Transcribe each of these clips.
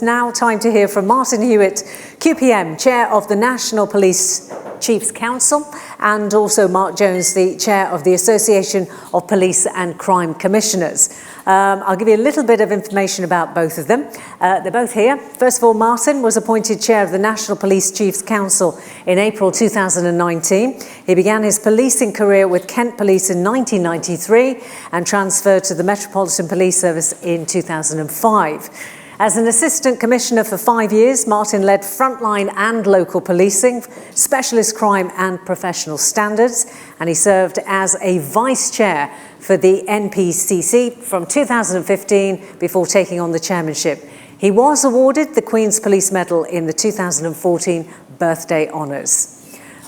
Now time to hear from Martin Hewitt, QPM, Chair of the National Police Chiefs Council, and also Marc Jones, the Chair of the Association of Police and Crime Commissioners. I'll give you a little bit of information about both of them. They're both here. First of all, Martin was appointed Chair of the National Police Chiefs Council in April 2019. He began his policing career with Kent Police in 1993 and transferred to the Metropolitan Police Service in 2005. As an Assistant Commissioner for 5 years, Martin led frontline and local policing, specialist crime and professional standards, and he served as a Vice Chair for the NPCC from 2015 before taking on the chairmanship. He was awarded the Queen's Police Medal in the 2014 birthday honours.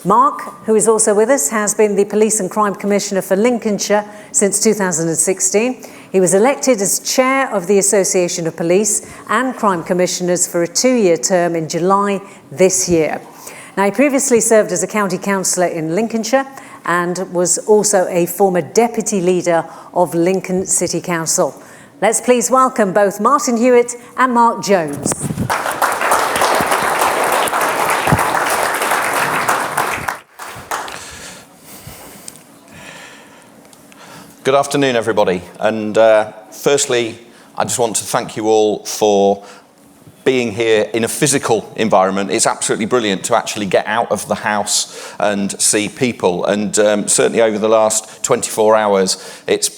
Marc, who is also with us, has been the Police and Crime Commissioner for Lincolnshire since 2016. He was elected as Chair of the Association of Police and Crime Commissioners for a 2-year term in July this year. Now, he previously served as a County Councillor in Lincolnshire and was also a former Deputy Leader of Lincoln City Council. Let's please welcome both Martin Hewitt and Marc Jones. Good afternoon, everybody. And firstly, I just want to thank you all for being here in a physical environment. It's absolutely brilliant to actually get out of the house and see people. And certainly over the last 24 hours, it's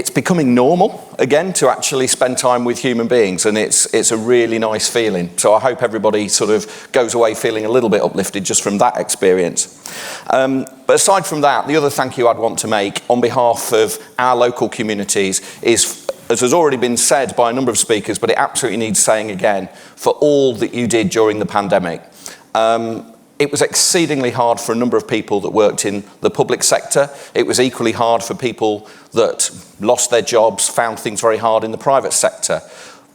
becoming normal again to actually spend time with human beings, and it's a really nice feeling. So I hope everybody sort of goes away feeling a little bit uplifted just from that experience. But aside from that, the other thank you I'd want to make on behalf of our local communities is, as has already been said by a number of speakers, but it absolutely needs saying again, for all that you did during the pandemic. It was exceedingly hard for a number of people that worked in the public sector. It was equally hard for people that lost their jobs, found things very hard in the private sector.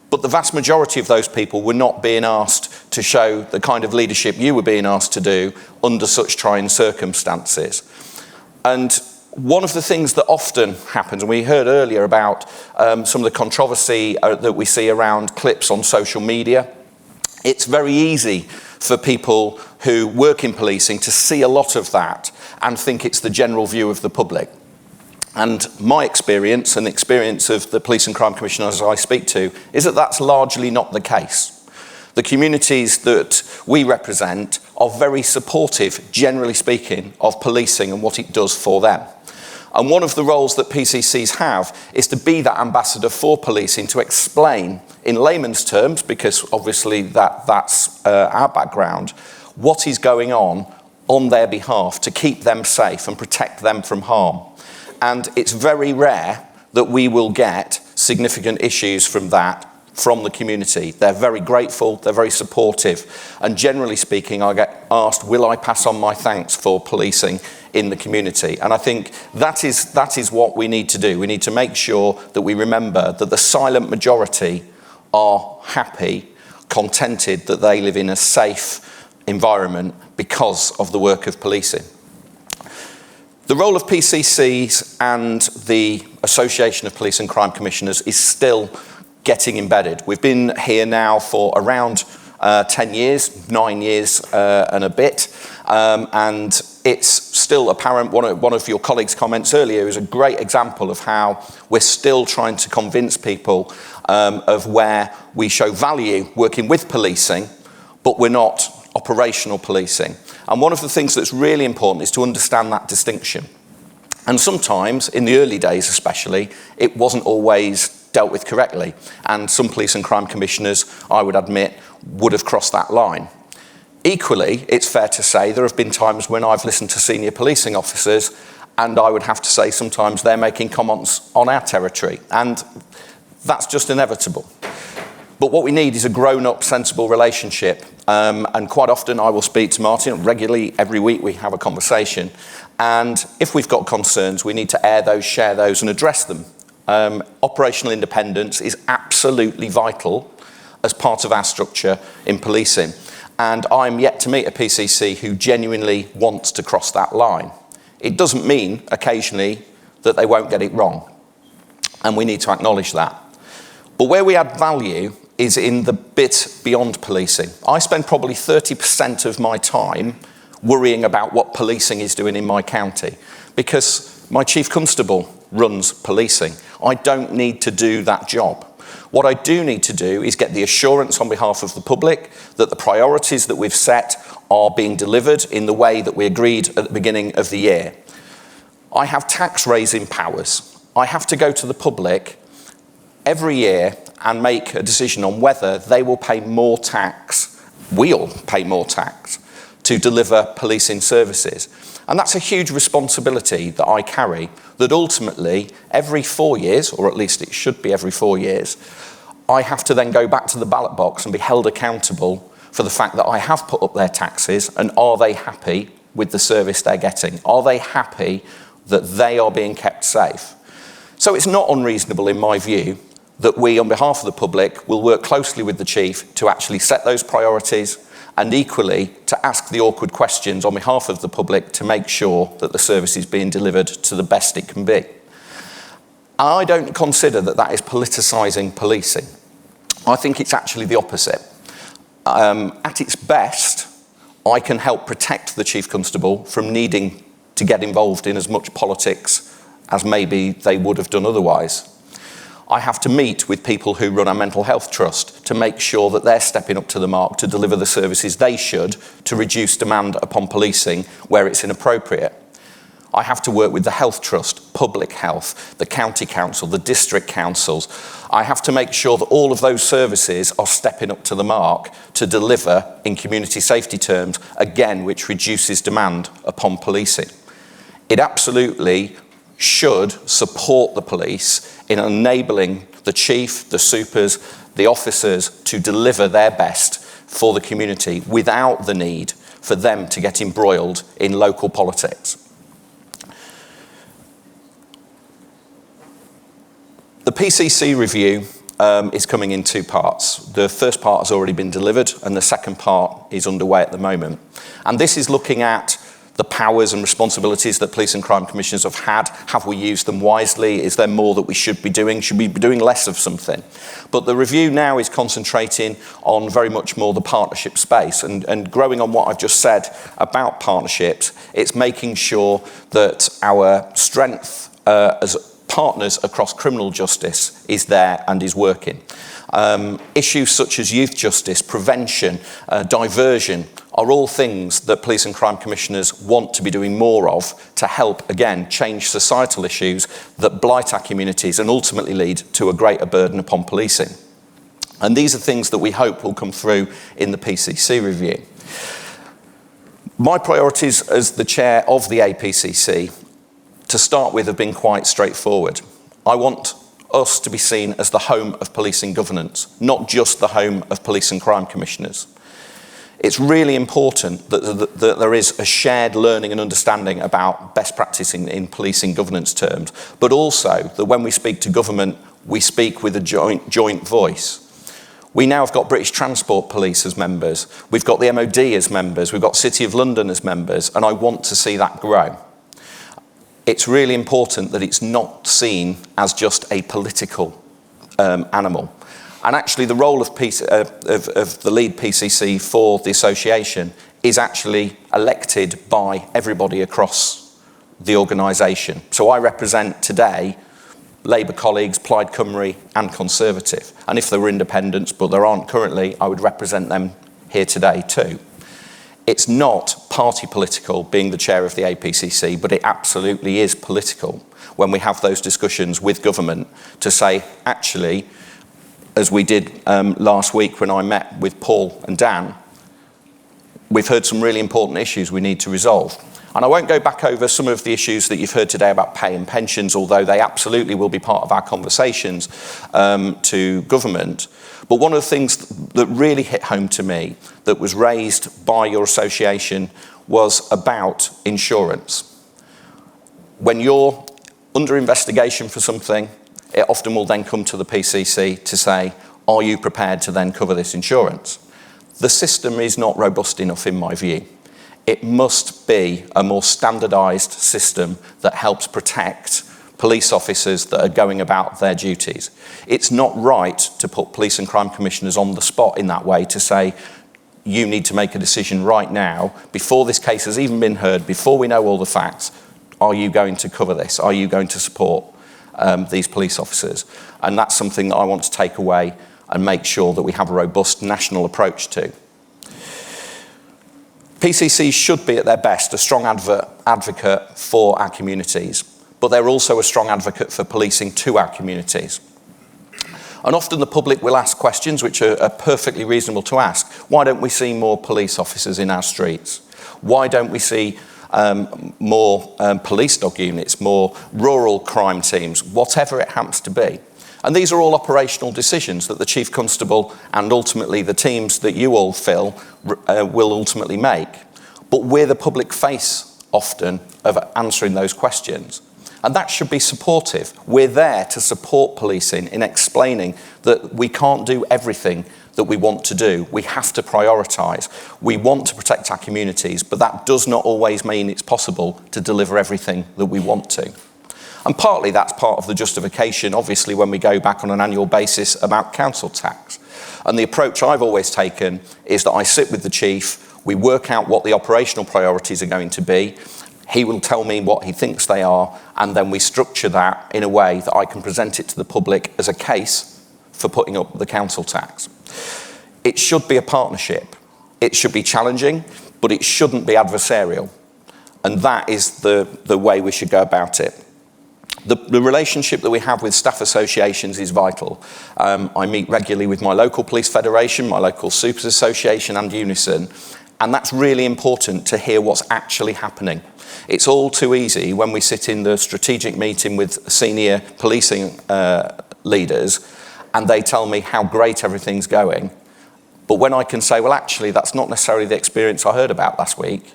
But the vast majority of those people were not being asked to show the kind of leadership you were being asked to do under such trying circumstances. And one of the things that often happens, and we heard earlier about some of the controversy that we see around clips on social media, it's very easy for people who work in policing to see a lot of that and think it's the general view of the public. And my experience and the experience of the Police and Crime Commissioners I speak to is that that's largely not the case. The communities that we represent are very supportive, generally speaking, of policing and what it does for them. And one of the roles that PCCs have is to be that ambassador for policing, to explain in layman's terms, because obviously that's our background, what is going on their behalf to keep them safe and protect them from harm. And it's very rare that we will get significant issues from that from the community. They're very grateful, they're very supportive, and generally speaking, I get asked, will I pass on my thanks for policing in the community? And I think that is what we need to do. We need to make sure that we remember that the silent majority are happy, contented that they live in a safe environment because of the work of policing. The role of PCCs and the Association of Police and Crime Commissioners is still getting embedded. We've been here now for around 10 years, 9 years and a bit, and it's still apparent. One of your colleagues' comments earlier is a great example of how we're still trying to convince people of where we show value working with policing, but we're not operational policing. And one of the things that's really important is to understand that distinction. And sometimes, in the early days especially, it wasn't always dealt with correctly. And some police and crime commissioners, I would admit, would have crossed that line. Equally, it's fair to say there have been times when I've listened to senior policing officers, and I would have to say sometimes they're making comments on our territory. And that's just inevitable. But what we need is a grown-up, sensible relationship. And quite often I will speak to Martin regularly. Every week we have a conversation. And if we've got concerns, we need to air those, share those, and address them. Operational independence is absolutely vital as part of our structure in policing. And I'm yet to meet a PCC who genuinely wants to cross that line. It doesn't mean occasionally that they won't get it wrong. And we need to acknowledge that. But where we add value is in the bit beyond policing. I spend probably 30% of my time worrying about what policing is doing in my county, because my chief constable runs policing. I don't need to do that job. What I do need to do is get the assurance on behalf of the public that the priorities that we've set are being delivered in the way that we agreed at the beginning of the year. I have tax raising powers. I have to go to the public every year and make a decision on whether they will pay more tax, we'll pay more tax, to deliver policing services. And that's a huge responsibility that I carry, that ultimately every 4 years, or at least it should be every 4 years, I have to then go back to the ballot box and be held accountable for the fact that I have put up their taxes, and are they happy with the service they're getting? Are they happy that they are being kept safe? So it's not unreasonable in my view that we, on behalf of the public, will work closely with the chief to actually set those priorities, and equally to ask the awkward questions on behalf of the public to make sure that the service is being delivered to the best it can be. I don't consider that that is politicising policing. I think it's actually the opposite. At its best, I can help protect the chief constable from needing to get involved in as much politics as maybe they would have done otherwise. I have to meet with people who run our mental health trust to make sure that they're stepping up to the mark to deliver the services they should to reduce demand upon policing where it's inappropriate. I have to work with the health trust, public health, the county council, the district councils. I have to make sure that all of those services are stepping up to the mark to deliver in community safety terms, again, which reduces demand upon policing. It absolutely should support the police in enabling the chief, the supers, the officers to deliver their best for the community without the need for them to get embroiled in local politics. The PCC review is coming in 2 parts. The first part has already been delivered and the second part is underway at the moment. And this is looking at the powers and responsibilities that police and crime commissioners have had. Have we used them wisely? Is there more that we should be doing? Should we be doing less of something? But the review now is concentrating on very much more the partnership space, and growing on what I've just said about partnerships, it's making sure that our strength as partners across criminal justice is there and is working. Issues such as youth justice, prevention, diversion are all things that police and crime commissioners want to be doing more of to help, again, change societal issues that blight our communities and ultimately lead to a greater burden upon policing. And these are things that we hope will come through in the PCC review. My priorities as the chair of the APCC, to start with, have been quite straightforward. I want us to be seen as the home of policing governance, not just the home of police and crime commissioners. It's really important that there is a shared learning and understanding about best practice in policing governance terms, but also that when we speak to government, we speak with a joint voice. We now have got British Transport Police as members, we've got the MOD as members, we've got City of London as members, and I want to see that grow. It's really important that it's not seen as just a political animal. And actually the role of the lead PCC for the association is actually elected by everybody across the organisation. So I represent today Labour colleagues, Plaid Cymru and Conservative. And if there were independents, but there aren't currently, I would represent them here today too. It's not party political being the chair of the APCC, but it absolutely is political when we have those discussions with government to say, actually, as we did last week when I met with Paul and Dan, we've heard some really important issues we need to resolve. And I won't go back over some of the issues that you've heard today about pay and pensions, although they absolutely will be part of our conversations to government. But one of the things that really hit home to me that was raised by your association was about insurance. When you're under investigation for something, it often will then come to the PCC to say, are you prepared to then cover this insurance? The system is not robust enough in my view. It must be a more standardised system that helps protect police officers that are going about their duties. It's not right to put police and crime commissioners on the spot in that way to say, you need to make a decision right now, before this case has even been heard, before we know all the facts, are you going to cover this? Are you going to support these police officers? And that's something that I want to take away and make sure that we have a robust national approach to. PCCs should be at their best a strong advocate for our communities, but they're also a strong advocate for policing to our communities. And often the public will ask questions which are perfectly reasonable to ask. Why don't we see more police officers in our streets? Why don't we see more police dog units, more rural crime teams, whatever it happens to be? And these are all operational decisions that the Chief Constable and ultimately the teams that you all fill will ultimately make. But we're the public face often of answering those questions. And that should be supportive. We're there to support policing in explaining that we can't do everything that we want to do. We have to prioritise. We want to protect our communities, but that does not always mean it's possible to deliver everything that we want to. And partly that's part of the justification, obviously, when we go back on an annual basis about council tax. And the approach I've always taken is that I sit with the chief, we work out what the operational priorities are going to be, he will tell me what he thinks they are, and then we structure that in a way that I can present it to the public as a case for putting up the council tax. It should be a partnership. It should be challenging, but it shouldn't be adversarial. And that is the way we should go about it. The relationship that we have with staff associations is vital. I meet regularly with my local police federation, my local supers association and Unison, and that's really important to hear what's actually happening. It's all too easy when we sit in the strategic meeting with senior policing leaders and they tell me how great everything's going. But when I can say, well, actually, that's not necessarily the experience I heard about last week,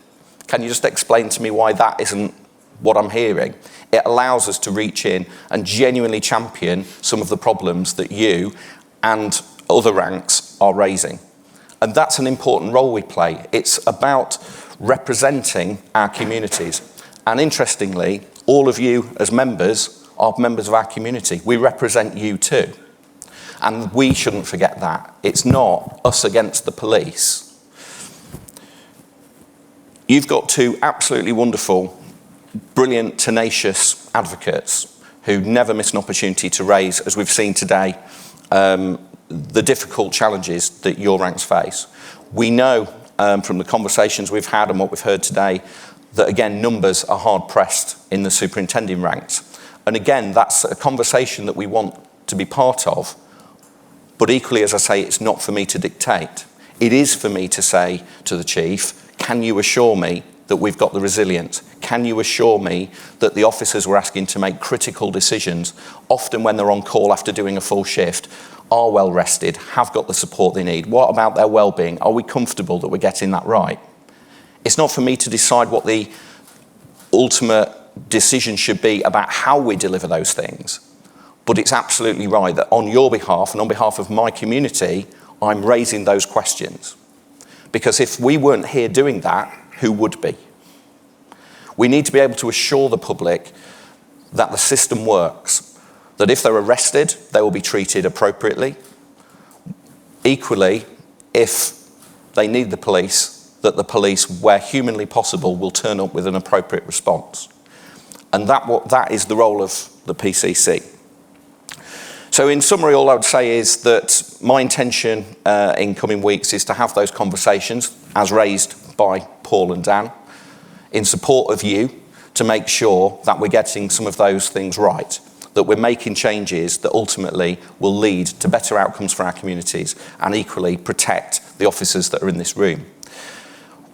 can you just explain to me why that isn't what I'm hearing? It allows us to reach in and genuinely champion some of the problems that you and other ranks are raising. And that's an important role we play. It's about representing our communities. And interestingly, all of you as members are members of our community. We represent you too. And we shouldn't forget that. It's not us against the police. You've got two absolutely wonderful, brilliant, tenacious advocates who never miss an opportunity to raise, as we've seen today, the difficult challenges that your ranks face. We know from the conversations we've had and what we've heard today that, again, numbers are hard-pressed in the superintending ranks. And again, that's a conversation that we want to be part of. But equally, as I say, it's not for me to dictate. It is for me to say to the chief, can you assure me that we've got the resilience? Can you assure me that the officers we're asking to make critical decisions, often when they're on call after doing a full shift, are well rested, have got the support they need? What about their well-being? Are we comfortable that we're getting that right? It's not for me to decide what the ultimate decision should be about how we deliver those things. But it's absolutely right that on your behalf and on behalf of my community, I'm raising those questions. Because if we weren't here doing that, who would be? We need to be able to assure the public that the system works, that if they're arrested, they will be treated appropriately. Equally, if they need the police, that the police, where humanly possible, will turn up with an appropriate response. And that is the role of the PCC. So in summary, all I would say is that my intention in coming weeks is to have those conversations, as raised by Paul and Dan, in support of you, to make sure that we're getting some of those things right, that we're making changes that ultimately will lead to better outcomes for our communities and equally protect the officers that are in this room.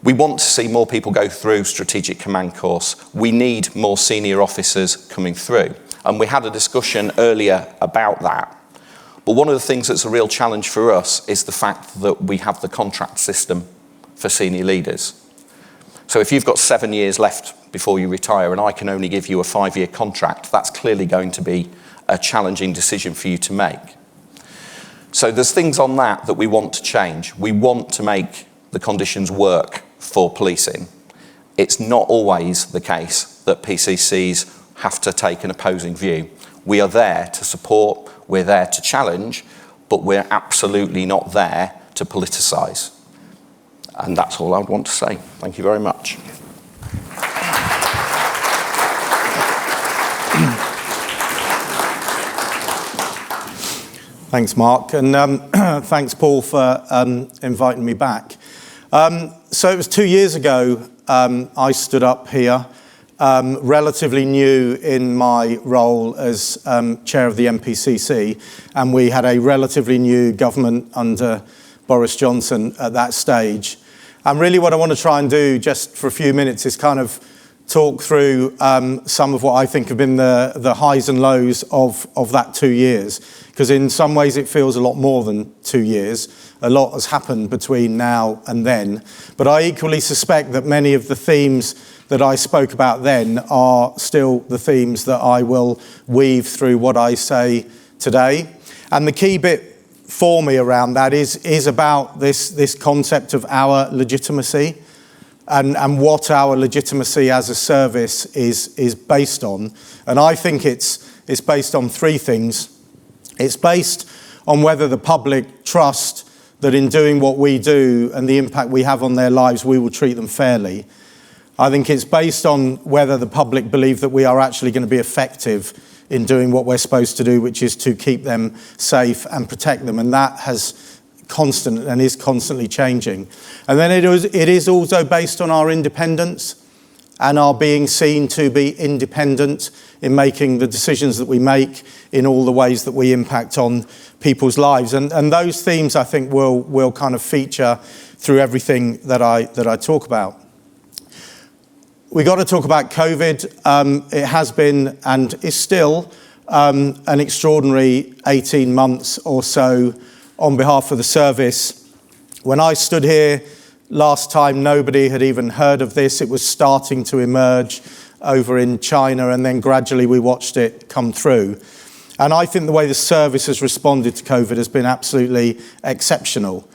We want to see more people go through Strategic Command course. We need more senior officers coming through. And we had a discussion earlier about that. But one of the things that's a real challenge for us is the fact that we have the contract system for senior leaders. So if you've got 7 years left before you retire and I can only give you a 5-year contract, that's clearly going to be a challenging decision for you to make. So there's things on that we want to change. We want to make the conditions work for policing. It's not always the case that PCCs have to take an opposing view. We are there to support, we're there to challenge, but we're absolutely not there to politicise. And that's all I would want to say. Thank you very much. Thanks, Mark, and thanks, Paul, for inviting me back. So it was 2 years ago I stood up here, relatively new in my role as chair of the NPCC, and we had a relatively new government under Boris Johnson at that stage. And really what I want to try and do just for a few minutes is kind of talk through some of what I think have been the highs and lows of that 2 years. Because in some ways it feels a lot more than 2 years. A lot has happened between now and then. But I equally suspect that many of the themes that I spoke about then are still the themes that I will weave through what I say today. And the key bit for me around that is about this concept of our legitimacy and what our legitimacy as a service is based on. And I think it's based on three things. It's based on whether the public trust that in doing what we do and the impact we have on their lives, we will treat them fairly. I think it's based on whether the public believe that we are actually going to be effective in doing what we're supposed to do, which is to keep them safe and protect them. And that has constant and is constantly changing. And then it is also based on our independence and our being seen to be independent in making the decisions that we make in all the ways that we impact on people's lives. And those themes, I think, will kind of feature through everything that I talk about. We got to talk about COVID. It has been and is still an extraordinary 18 months or so on behalf of the service. When I stood here last time, nobody had even heard of this. It was starting to emerge over in China, and then gradually we watched it come through. And I think the way the service has responded to COVID has been absolutely exceptional.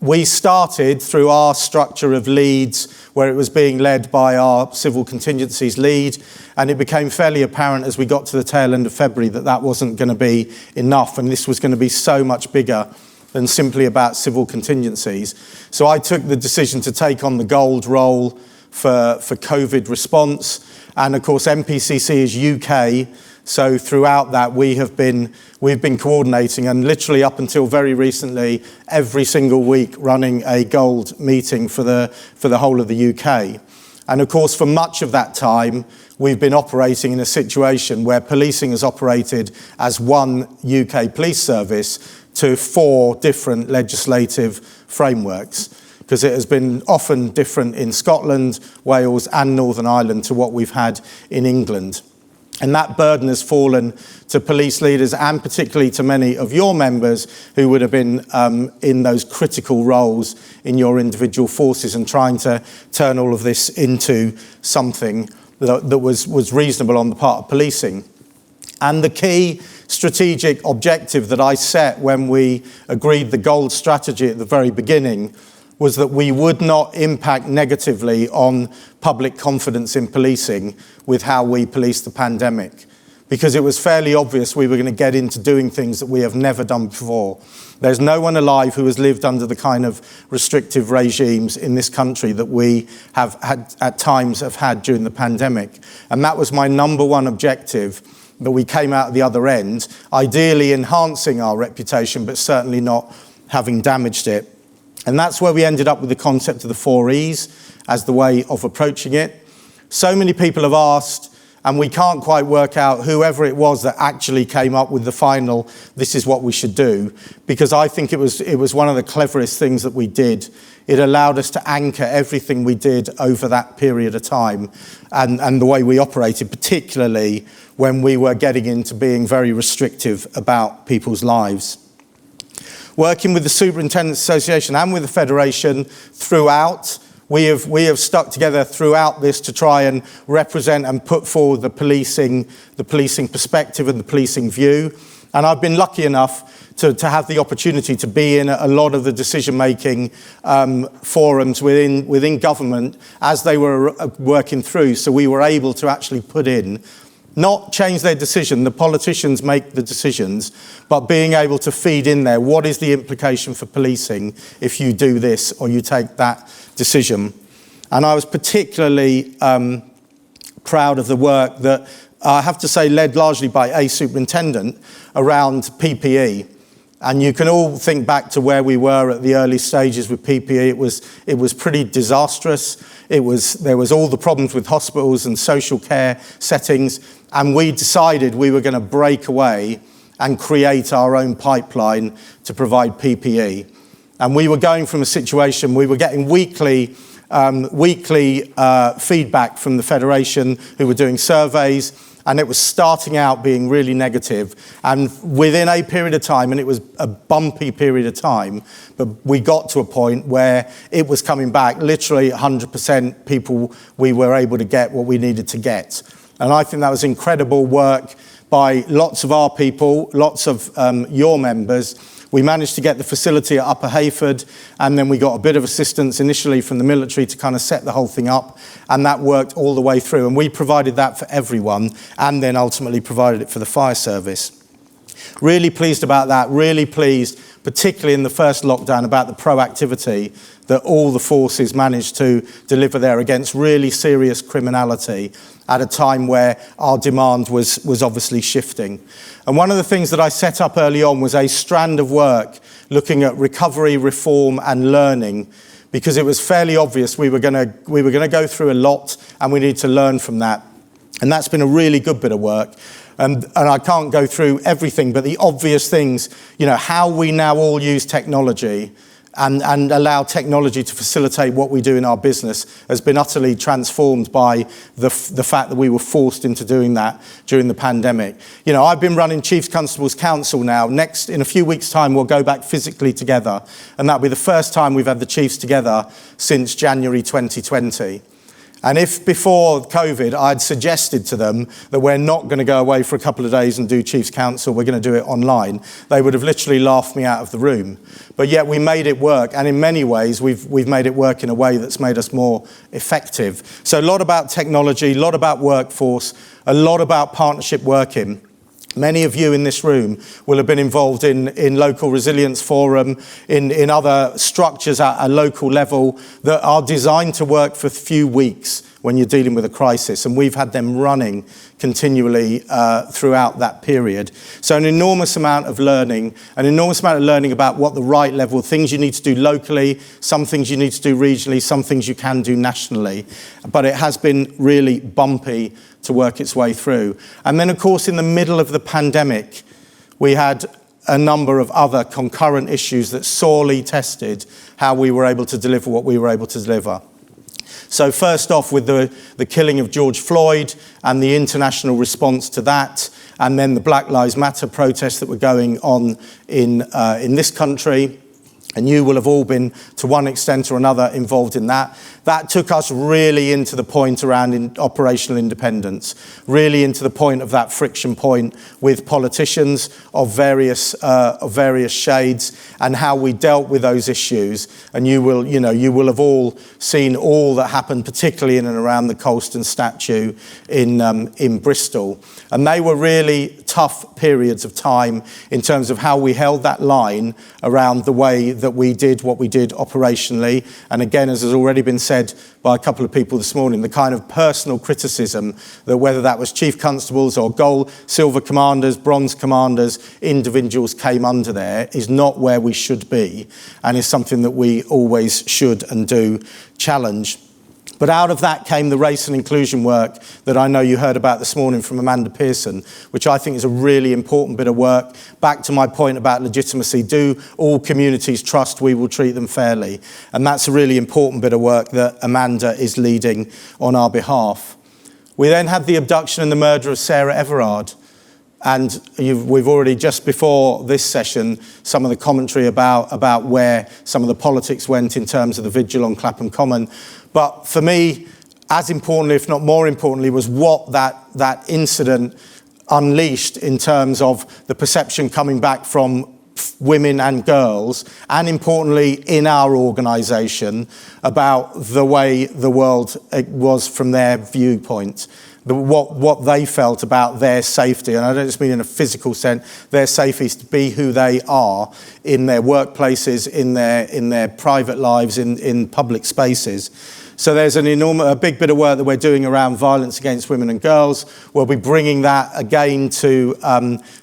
We started through our structure of leads, where it was being led by our civil contingencies lead, and it became fairly apparent as we got to the tail end of February that wasn't going to be enough, and this was going to be so much bigger than simply about civil contingencies. So I took the decision to take on the gold role for COVID response. And of course, NPCC is UK. So throughout that, we've been coordinating, and literally up until very recently, every single week running a gold meeting for the whole of the UK. And of course, for much of that time, we've been operating in a situation where policing has operated as one UK police service to 4 different legislative frameworks, because it has been often different in Scotland, Wales and Northern Ireland to what we've had in England. And that burden has fallen to police leaders and particularly to many of your members who would have been in those critical roles in your individual forces and trying to turn all of this into something that was reasonable on the part of policing. And the key strategic objective that I set when we agreed the gold strategy at the very beginning was that we would not impact negatively on public confidence in policing with how we policed the pandemic, because it was fairly obvious we were going to get into doing things that we have never done before. There's no one alive who has lived under the kind of restrictive regimes in this country that we have had at times during the pandemic. And that was my number one objective, that we came out the other end, ideally enhancing our reputation, but certainly not having damaged it. And that's where we ended up with the concept of the 4 E's as the way of approaching it. So many people have asked, and we can't quite work out whoever it was that actually came up with the final, this is what we should do, because I think it was one of the cleverest things that we did. It allowed us to anchor everything we did over that period of time and the way we operated, particularly when we were getting into being very restrictive about people's lives. Working with the Superintendents Association and with the Federation throughout, we have stuck together throughout this to try and represent and put forward the policing perspective and the policing view. And I've been lucky enough to have the opportunity to be in a lot of the decision-making forums within government as they were working through. So we were able to actually put in, not change their decision, the politicians make the decisions, but being able to feed in there, what is the implication for policing if you do this or you take that decision? And I was particularly proud of the work that I have to say led largely by a superintendent around PPE. And you can all think back to where we were at the early stages with PPE. It was pretty disastrous. There was all the problems with hospitals and social care settings. And we decided we were going to break away and create our own pipeline to provide PPE. And we were going from a situation, we were getting weekly feedback from the Federation who were doing surveys, and it was starting out being really negative. And within a period of time, and it was a bumpy period of time, but we got to a point where it was coming back, literally 100% people, we were able to get what we needed to get. And I think that was incredible work by lots of our people, lots of your members. We managed to get the facility at Upper Hayford, and then we got a bit of assistance initially from the military to kind of set the whole thing up, and that worked all the way through. And we provided that for everyone, and then ultimately provided it for the fire service. Really pleased about that, really pleased, particularly in the first lockdown, about the proactivity that all the forces managed to deliver there against really serious criminality at a time where our demand was obviously shifting. And one of the things that I set up early on was a strand of work looking at recovery, reform and learning, because it was fairly obvious we were going to go through a lot and we need to learn from that. And that's been a really good bit of work. And I can't go through everything, but the obvious things, how we now all use technology and allow technology to facilitate what we do in our business has been utterly transformed by the fact that we were forced into doing that during the pandemic. I've been running Chiefs Constables Council now. In a few weeks' time, we'll go back physically together, and that'll be the first time we've had the Chiefs together since January 2020. And if before COVID I'd suggested to them that we're not going to go away for a couple of days and do Chiefs Council, we're going to do it online, they would have literally laughed me out of the room. But yet we made it work, and in many ways we've made it work in a way that's made us more effective. So a lot about technology, a lot about workforce, a lot about partnership working. Many of you in this room will have been involved in local resilience forum, in other structures at a local level that are designed to work for a few weeks when you're dealing with a crisis. And we've had them running continually throughout that period. So an enormous amount of learning about what the right level, things you need to do locally, some things you need to do regionally, some things you can do nationally. But it has been really bumpy to work its way through. And then, of course, in the middle of the pandemic, we had a number of other concurrent issues that sorely tested how we were able to deliver what we were able to deliver. So first off, with the killing of George Floyd and the international response to that, and then the Black Lives Matter protests that were going on in this country. And you will have all been, to one extent or another, involved in that. That took us really into the point around operational independence, really into the point of that friction point with politicians of various shades, and how we dealt with those issues. And you will have all seen all that happened, particularly in and around the Colston statue in Bristol. And they were really tough periods of time in terms of how we held that line around the way that we did what we did operationally. And again, as has already been said by a couple of people this morning, the kind of personal criticism that whether that was chief constables or gold, silver commanders, bronze commanders, individuals came under there is not where we should be, and is something that we always should and do challenge. But out of that came the race and inclusion work that I know you heard about this morning from Amanda Pearson, which I think is a really important bit of work. Back to my point about legitimacy, do all communities trust we will treat them fairly? And that's a really important bit of work that Amanda is leading on our behalf. We then had the abduction and the murder of Sarah Everard. And we've already, just before this session, some of the commentary about where some of the politics went in terms of the vigil on Clapham Common. But for me, as importantly, if not more importantly, was what that incident unleashed in terms of the perception coming back from women and girls, and importantly in our organisation, about the way the world was from their viewpoint, what they felt about their safety. And I don't just mean in a physical sense, their safety is to be who they are in their workplaces, in their private lives, in public spaces. So there's a big bit of work that we're doing around violence against women and girls. We'll be bringing that again to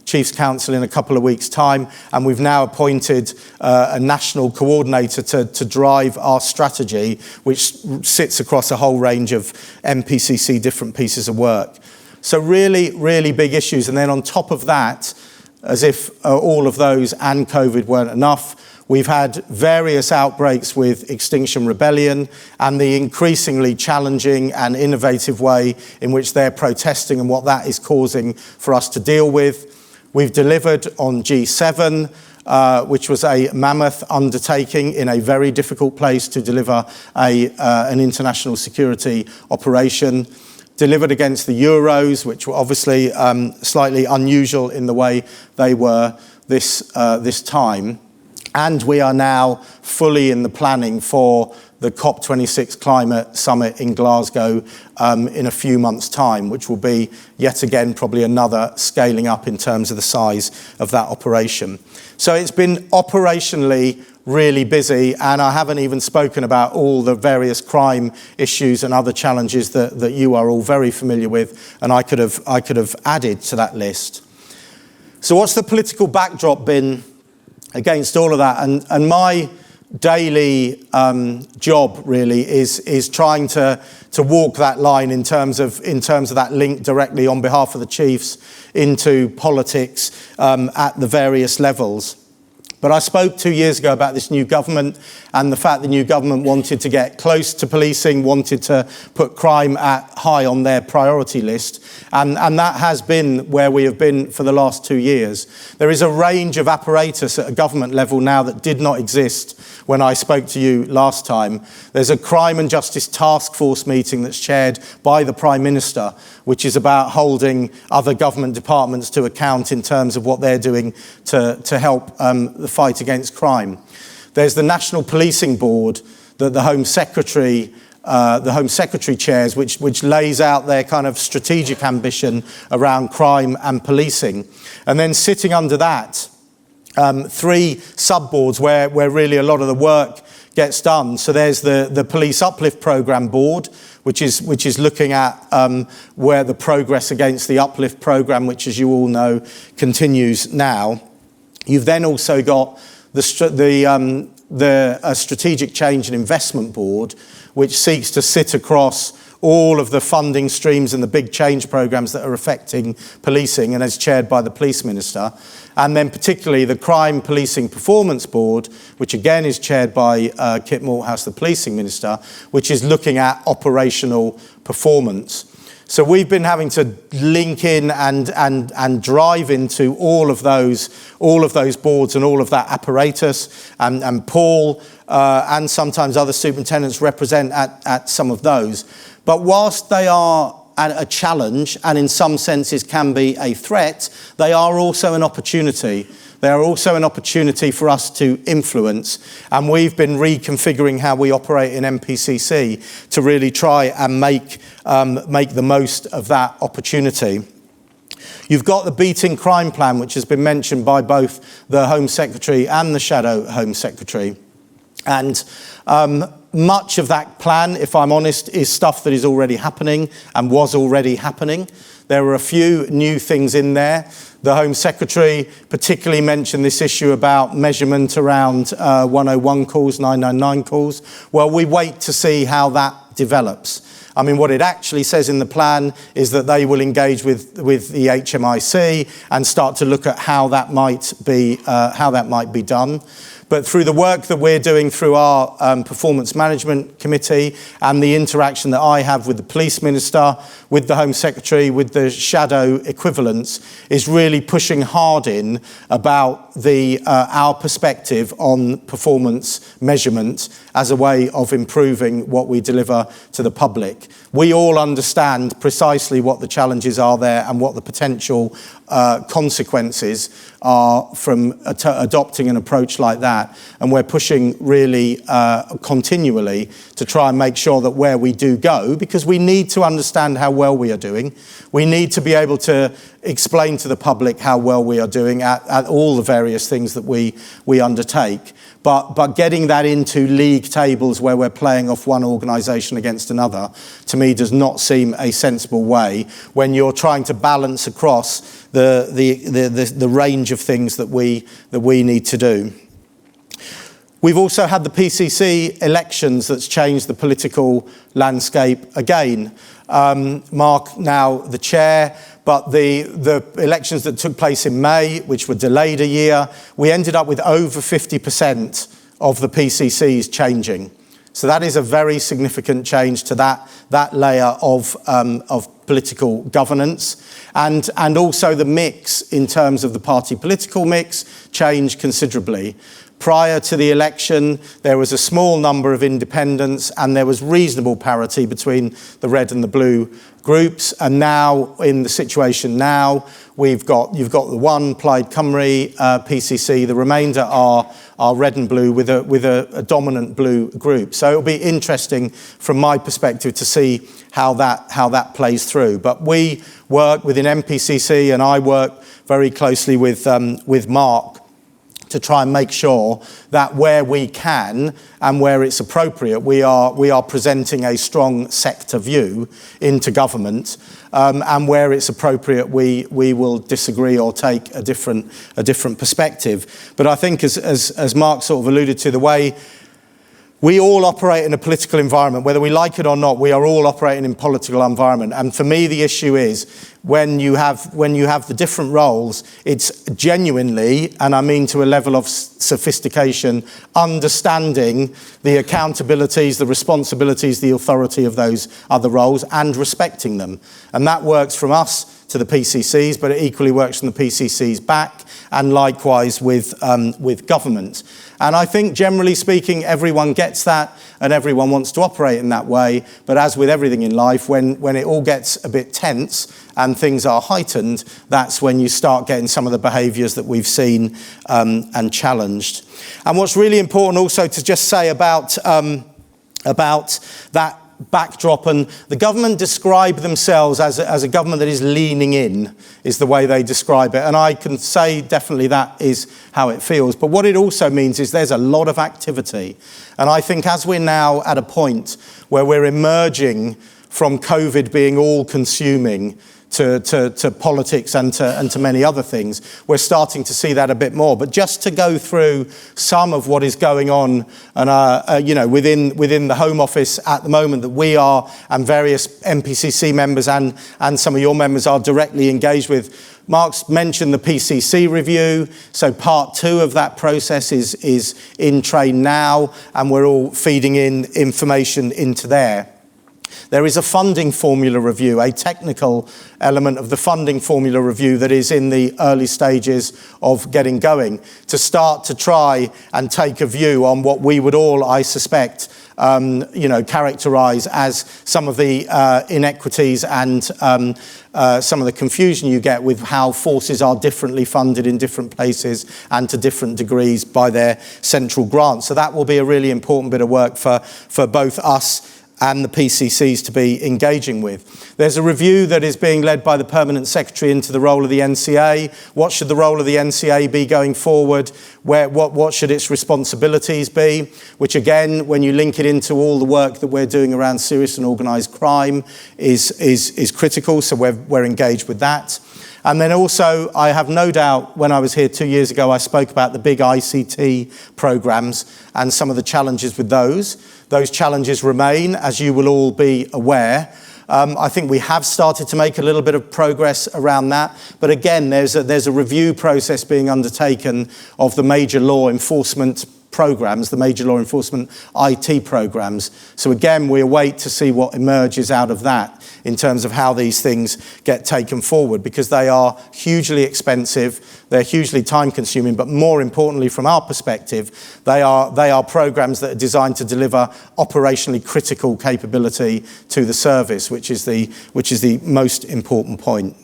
Chiefs Council in a couple of weeks' time, and we've now appointed a national coordinator to drive our strategy, which sits across a whole range of NPCC different pieces of work. So really, really big issues. And then on top of that, as if all of those and COVID weren't enough, we've had various outbreaks with Extinction Rebellion and the increasingly challenging and innovative way in which they're protesting and what that is causing for us to deal with. We've delivered on G7, which was a mammoth undertaking in a very difficult place to deliver an international security operation. Delivered against the Euros, which were obviously slightly unusual in the way they were this time. And we are now fully in the planning for the COP26 climate summit in Glasgow in a few months' time, which will be yet again probably another scaling up in terms of the size of that operation. So it's been operationally really busy, and I haven't even spoken about all the various crime issues and other challenges that you are all very familiar with, and I could have added to that list. So what's the political backdrop been against all of that? And my daily job really is trying to walk that line in terms of that link directly on behalf of the Chiefs into politics at the various levels. But I spoke 2 years ago about this new government and the fact the new government wanted to get close to policing, wanted to put crime high on their priority list. And that has been where we have been for the last 2 years. There is a range of apparatus at a government level now that did not exist when I spoke to you last time. There's a Crime and Justice Task Force meeting that's chaired by the Prime Minister, which is about holding other government departments to account in terms of what they're doing to help the fight against crime. There's the National Policing Board that the Home Secretary chairs, which lays out their kind of strategic ambition around crime and policing. And then sitting under that, 3 sub-boards where really a lot of the work gets done. So there's the Police Uplift Programme Board, which is looking at where the progress against the Uplift Programme, which, as you all know, continues now. You've then also got the Strategic Change and Investment Board, which seeks to sit across all of the funding streams and the big change programmes that are affecting policing, and is chaired by the Police Minister. And then particularly the Crime Policing Performance Board, which again is chaired by Kit Malthouse, the Policing Minister, which is looking at operational performance. So we've been having to link in and drive into all of those boards and all of that apparatus, and Paul and sometimes other superintendents represent at some of those. But whilst they are a challenge and in some senses can be a threat, they are also an opportunity. They are also an opportunity for us to influence, and we've been reconfiguring how we operate in NPCC to really try and make the most of that opportunity. You've got the Beating Crime Plan, which has been mentioned by both the Home Secretary and the Shadow Home Secretary. And much of that plan, if I'm honest, is stuff that is already happening and was already happening. There were a few new things in there. The Home Secretary particularly mentioned this issue about measurement around 101 calls, 999 calls. Well, we wait to see how that develops. I mean, what it actually says in the plan is that they will engage with the HMIC and start to look at how that might be done. But through the work that we're doing through our Performance Management Committee and the interaction that I have with the Police Minister, with the Home Secretary, with the shadow equivalents, is really pushing hard in about our perspective on performance measurement as a way of improving what we deliver to the public. public. We all understand precisely what the challenges are there and what the potential consequences are from adopting an approach like that. And we're pushing really continually to try and make sure that where we do go, because we need to understand how well we are doing, we need to be able to explain to the public how well we are doing at all the various things that we undertake. But getting that into league tables where we're playing off one organisation against another, to me, does not seem a sensible way when you're trying to balance across the range of things that we need to do. We've also had the PCC elections that's changed the political landscape again. Marc now the chair, but the elections that took place in May, which were delayed a year, we ended up with over 50% of the PCCs changing. So that is a very significant change to that layer of political governance. And also the mix in terms of the party political mix changed considerably. Prior to the election, there was a small number of independents and there was reasonable parity between the red and the blue groups. And now, in the situation now, you've got the one Plaid Cymru PCC, the remainder are red and blue with a dominant blue group. So it'll be interesting from my perspective to see how that plays through. But we work within NPCC and I work very closely with Marc to try and make sure that where we can and where it's appropriate, we are presenting a strong sector view into government, and where it's appropriate, we will disagree or take a different perspective. But I think, as Marc sort of alluded to, the way we all operate in a political environment, whether we like it or not, we are all operating in a political environment. And for me, the issue is when you have the different roles, it's genuinely, and I mean to a level of sophistication, understanding the accountabilities, the responsibilities, the authority of those other roles and respecting them. And that works from us to the PCCs, but it equally works from the PCCs back, and likewise with government. And I think, generally speaking, everyone gets that and everyone wants to operate in that way. But as with everything in life, when it all gets a bit tense and things are heightened, that's when you start getting some of the behaviours that we've seen and challenged. And what's really important also to just say about that backdrop, and the government describe themselves as a government that is leaning in, is the way they describe it. And I can say definitely that is how it feels. But what it also means is there's a lot of activity. And I think as we're now at a point where we're emerging from COVID being all-consuming to politics and to many other things, we're starting to see that a bit more. But just to go through some of what is going on, and within the Home Office at the moment that we are, and various NPCC members and some of your members are directly engaged with. Marc's mentioned the PCC review, so part 2 of that process is in train now, and we're all feeding in information into there. There is a funding formula review, a technical element of the funding formula review that is in the early stages of getting going, to start to try and take a view on what we would all, I suspect, characterise as some of the inequities and some of the confusion you get with how forces are differently funded in different places and to different degrees by their central grants. So that will be a really important bit of work for both us and the PCCs to be engaging with. There's a review that is being led by the Permanent Secretary into the role of the NCA. What should the role of the NCA be going forward? What should its responsibilities be? Which again, when you link it into all the work that we're doing around serious and organised crime is critical, so we're engaged with that. And then also, I have no doubt, when I was here 2 years ago, I spoke about the big ICT programmes and some of the challenges with those. Those challenges remain, as you will all be aware. I think we have started to make a little bit of progress around that. But again, there's a review process being undertaken of the major law enforcement programs, the major law enforcement IT programs. So again, we await to see what emerges out of that in terms of how these things get taken forward, because they are hugely expensive, they're hugely time consuming, but more importantly from our perspective, they are programs that are designed to deliver operationally critical capability to the service, which is the most important point.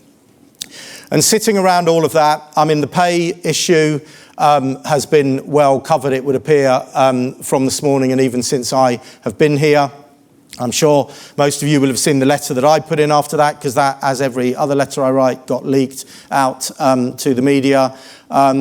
And sitting around all of that, I mean, the pay issue has been well covered, it would appear, from this morning and even since I have been here. I'm sure most of you will have seen the letter that I put in after that, because that, as every other letter I write, got leaked out to the media.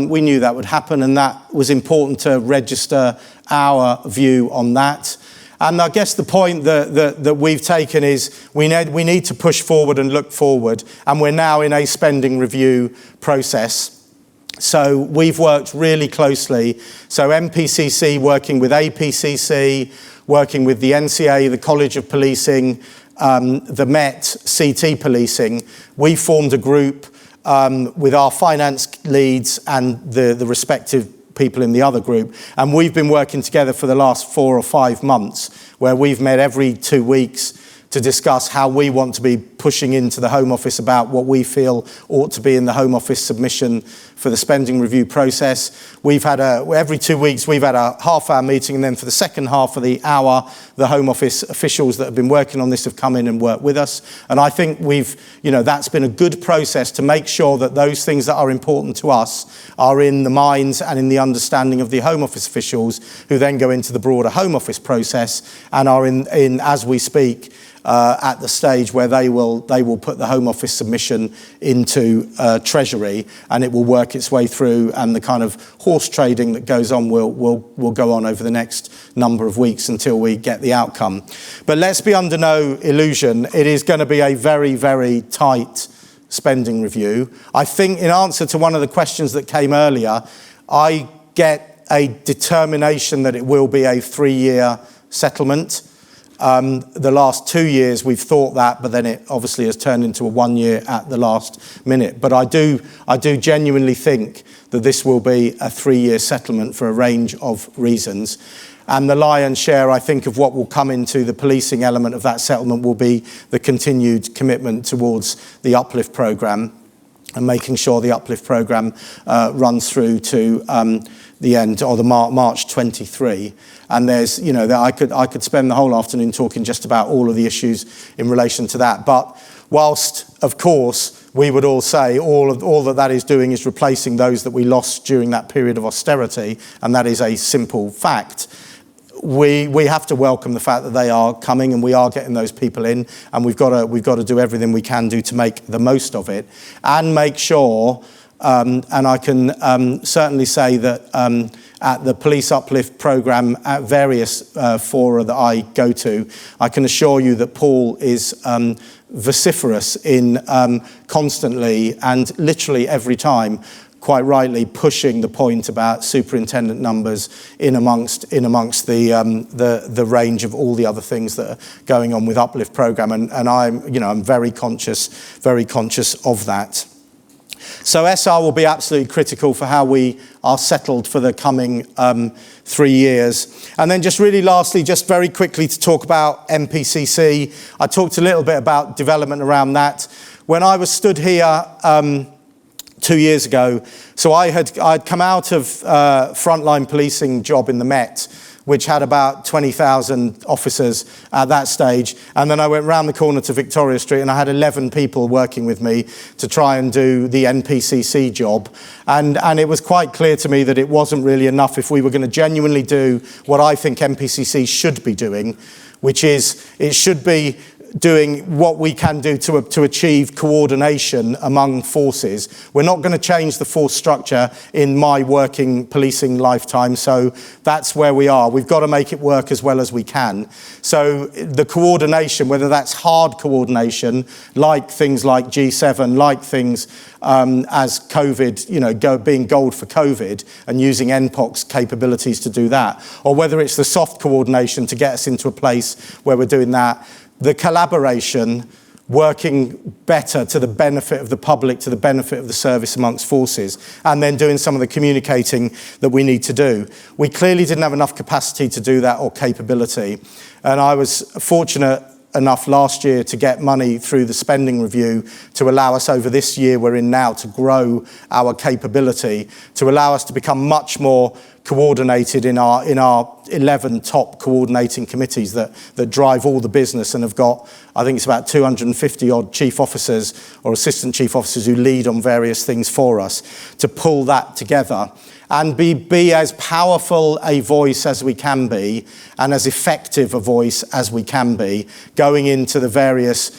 We knew that would happen, and that was important to register our view on that. And I guess the point that we've taken is we need to push forward and look forward, and we're now in a spending review process. So we've worked really closely. So NPCC working with APCC, working with the NCA, the College of Policing, the Met, CT Policing. We formed a group with our finance leads and the respective people in the other group. And we've been working together for the last 4 or 5 months, where we've met every 2 weeks to discuss how we want to be pushing into the Home Office about what we feel ought to be in the Home Office submission for the spending review process. We've had every 2 weeks, we've had a half-hour meeting, and then for the second half of the hour, the Home Office officials that have been working on this have come in and worked with us. And I think that's been a good process to make sure that those things that are important to us are in the minds and in the understanding of the Home Office officials, who then go into the broader Home Office process and are in as we speak, at the stage where they will put the Home Office submission into Treasury, and it will work its way through, and the kind of horse trading that goes on will go on over the next number of weeks until we get the outcome. But let's be under no illusion, it is going to be a very, very tight spending review. I think, in answer to one of the questions that came earlier, I get a determination that it will be a 3-year settlement. The last 2 years we've thought that, but then it obviously has turned into a 1 year at the last minute. But I do genuinely think that this will be a 3-year settlement for a range of reasons. And the lion's share, I think, of what will come into the policing element of that settlement will be the continued commitment towards the Uplift programme, and making sure the Uplift programme runs through to the end, or the March 23. And there's, I could spend the whole afternoon talking just about all of the issues in relation to that. But whilst, of course, we would all say all that is doing is replacing those that we lost during that period of austerity, and that is a simple fact. We have to welcome the fact that they are coming, and we are getting those people in, and we've got to do everything we can do to make the most of it, and make sure. And I can certainly say that at the Police Uplift programme, at various fora that I go to, I can assure you that Paul is vociferous in constantly and literally every time, quite rightly, pushing the point about superintendent numbers in amongst the range of all the other things that are going on with Uplift programme, and I'm very conscious of that. So SR will be absolutely critical for how we are settled for the coming 3 years. And then just really lastly, just very quickly to talk about NPCC. I talked a little bit about development around that. When I was stood here 2 years ago, so I'd come out of frontline policing job in the Met, which had about 20,000 officers at that stage. And then I went round the corner to Victoria Street, and I had 11 people working with me to try and do the NPCC job. And it was quite clear to me that it wasn't really enough if we were going to genuinely do what I think NPCC should be doing, which is it should be doing what we can do to achieve coordination among forces. We're not going to change the force structure in my working policing lifetime, so that's where we are. We've got to make it work as well as we can. So the coordination, whether that's hard coordination, like things like G7, like things as COVID, being gold for COVID and using NPOC's capabilities to do that, or whether it's the soft coordination to get us into a place where we're doing that. The collaboration working better to the benefit of the public, to the benefit of the service amongst forces, and then doing some of the communicating that we need to do. We clearly didn't have enough capacity to do that or capability, and I was fortunate enough last year to get money through the spending review to allow us over this year we're in now to grow our capability, to allow us to become much more coordinated in our 11 top coordinating committees that drive all the business and have got, I think it's about 250 odd chief officers or assistant chief officers who lead on various things for us, to pull that together and be as powerful a voice as we can be and as effective a voice as we can be going into the various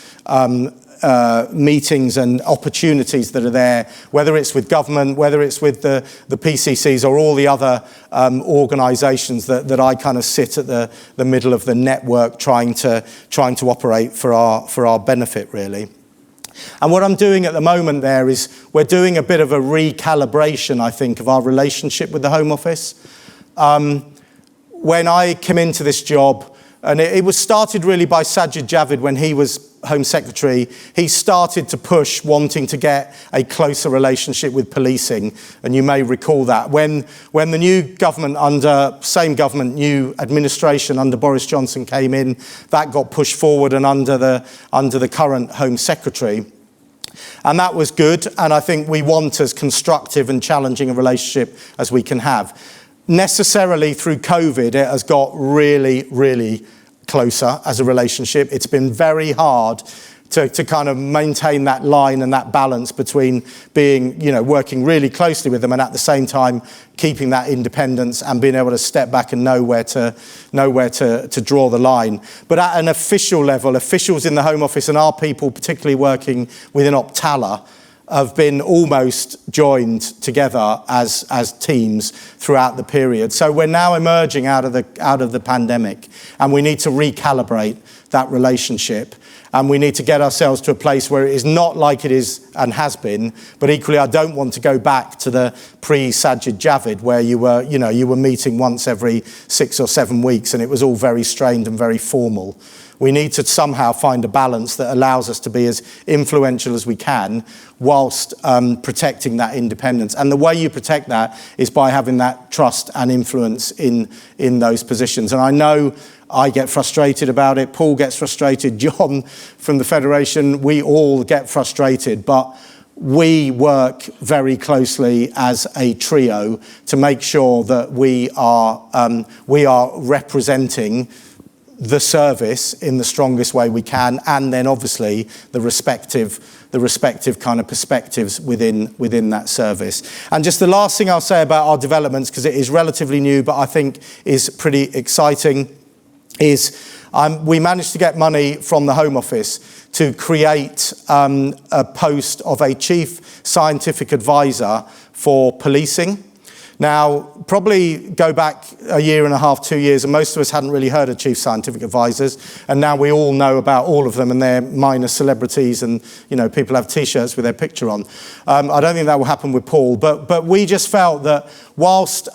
meetings and opportunities that are there, whether it's with government, whether it's with the PCCs or all the other organisations that I kind of sit at the middle of the network trying to operate for our benefit, really. And what I'm doing at the moment there is we're doing a bit of a recalibration, I think, of our relationship with the Home Office. When I came into this job, and it was started really by Sajid Javid when he was Home Secretary, he started to push wanting to get a closer relationship with policing. And you may recall that. When the new government new administration under Boris Johnson came in, that got pushed forward and under the current Home Secretary. And that was good. And I think we want as constructive and challenging a relationship as we can have. Necessarily through COVID, it has got really, really closer as a relationship. It's been very hard to kind of maintain that line and that balance between being, working really closely with them and at the same time keeping that independence and being able to step back and know where to draw the line. But at an official level, officials in the Home Office and our people, particularly working within Optala, have been almost joined together as teams throughout the period. So we're now emerging out of the pandemic, and we need to recalibrate that relationship. And we need to get ourselves to a place where it is not like it is and has been, but equally I don't want to go back to the pre-Sajid Javid where you were meeting once every 6 or 7 weeks and it was all very strained and very formal. We need to somehow find a balance that allows us to be as influential as we can whilst protecting that independence. And the way you protect that is by having that trust and influence in those positions. And I know I get frustrated about it, Paul gets frustrated, John from the Federation, we all get frustrated, but we work very closely as a trio to make sure that we are representing the service in the strongest way we can, and then obviously the respective kind of perspectives within that service. And just the last thing I'll say about our developments, because it is relatively new, but I think is pretty exciting, is we managed to get money from the Home Office to create a post of a Chief Scientific Advisor for policing. Now, probably go back a year and a half, 2 years, and most of us hadn't really heard of Chief Scientific Advisors, and now we all know about all of them, and they're minor celebrities, and people have T-shirts with their picture on. I don't think that will happen with Paul, but we just felt that whilst